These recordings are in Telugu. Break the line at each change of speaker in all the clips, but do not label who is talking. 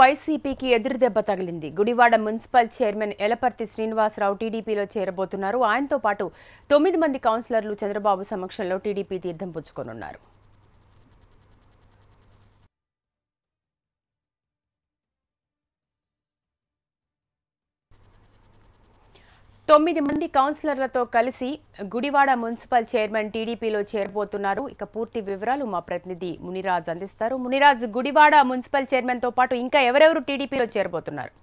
వైసీపీకి ఎదురుదెబ్బ తగిలింది. గుడివాడ మున్సిపల్ చైర్మన్ ఎలపర్తి శ్రీనివాసరావు టీడీపీలో చేరబోతున్నారు. ఆయనతో పాటు 9 మంది కౌన్సిలర్లు చంద్రబాబు సమక్షంలో టీడీపీ తీర్థం పుచ్చుకోనున్నారు. 9 మంది కౌన్సిలర్లతో కలిసి గుడివాడ మున్సిపల్ చైర్మన్ టీడీపీలో చేరబోతున్నారు. ఇక పూర్తి వివరాలు మా ప్రతినిధి మునిరాజ్ అందిస్తారు. మునిరాజ్, గుడివాడ మున్సిపల్ చైర్మన్ తో పాటు ఇంకా ఎవరెవరు టీడీపీలో చేరబోతున్నారు?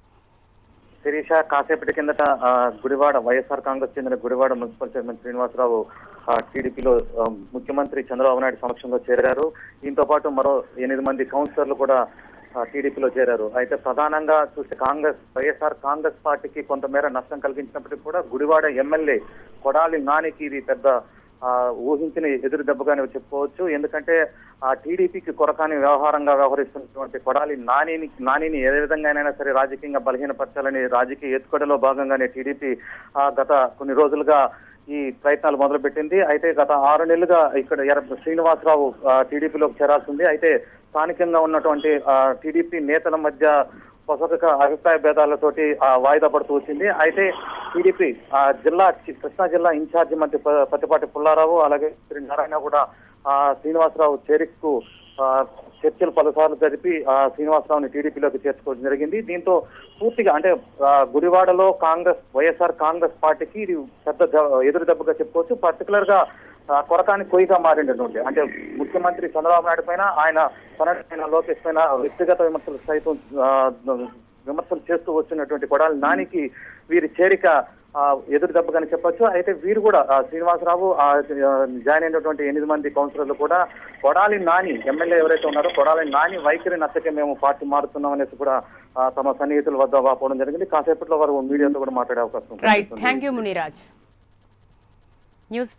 శిరీష, కాసేపటి కిందట గుడివాడ వైఎస్ఆర్ కాంగ్రెస్ చెందిన గుడివాడ మున్సిపల్ చైర్మన్ శ్రీనివాసరావు టీడీపీలో ముఖ్యమంత్రి చంద్రబాబు నాయుడు సమక్షంలో చేరారు. దీంతో పాటు మరో 8 మంది కౌన్సిలర్లు కూడా టీడీపీలో చేరారు. అయితే ప్రధానంగా చూస్తే వైఎస్ఆర్ కాంగ్రెస్ పార్టీకి కొంతమేర నష్టం కలిగించినప్పటికీ కూడా గుడివాడ ఎమ్మెల్యే కొడాలి నానికి ఇది పెద్ద ఊహించిన ఎదురు దెబ్బగానే చెప్పుకోవచ్చు. ఎందుకంటే టీడీపీకి కొరకాని వ్యవహారంగా వ్యవహరిస్తున్నటువంటి కొడాలి నానిని ఏ విధంగానైనా సరే రాజకీయంగా బలహీనపరచాలని రాజకీయ ఎత్తుకడలో భాగంగానే టీడీపీ గత కొన్ని రోజులుగా ఈ ప్రయత్నాలు మొదలుపెట్టింది. అయితే గత 6 నెలలుగా ఇక్కడ శ్రీనివాసరావు టీడీపీలోకి చేరాల్సింది. అయితే స్థానికంగా ఉన్నటువంటి టీడీపీ నేతల మధ్య పొసక అభిప్రాయ భేదాలతోటి వాయిదా పడుతూ వచ్చింది. అయితే టీడీపీ కృష్ణా జిల్లా ఇన్ఛార్జి మంత్రి పత్తిపాటి పుల్లారావు అలాగే శ్రీ నారాయణ కూడా శ్రీనివాసరావు చేరికకు చర్చలు పలుసార్లు జరిపి శ్రీనివాసరావుని టీడీపీలోకి చేర్చుకోవడం జరిగింది. దీంతో పూర్తిగా అంటే గుడివాడలో వైఎస్ఆర్ కాంగ్రెస్ పార్టీకి ఇది పెద్ద ఎదురు దెబ్బగా చెప్పుకోవచ్చు. పర్టికులర్ గా కొరకాని కొయ్యగా మారింది. అంటే ముఖ్యమంత్రి చంద్రబాబు నాయుడు పైన ఆయన పైన లోకేష్ పైన వ్యక్తిగత విమర్శలు చేస్తూ వచ్చినటువంటి కొడాలి నానికి వీరి చేరిక ఎదురు దెబ్బగానే చెప్పొచ్చు. అయితే వీరు కూడా శ్రీనివాసరావు జాయిన్ అయినటువంటి 8 మంది కౌన్సిలర్లు కూడా కొడాలి నాని ఎమ్మెల్యే ఎవరైతే ఉన్నారో కొడాలి నాని వైఖరి నచ్చకే మేము పార్టీ మారుతున్నాం అనేసి కూడా తమ సన్నిహితుల వద్ద వాపోవడం జరిగింది. కాసేపట్లో వారు మీడియాతో కూడా మాట్లాడే అవకాశం ఉంది.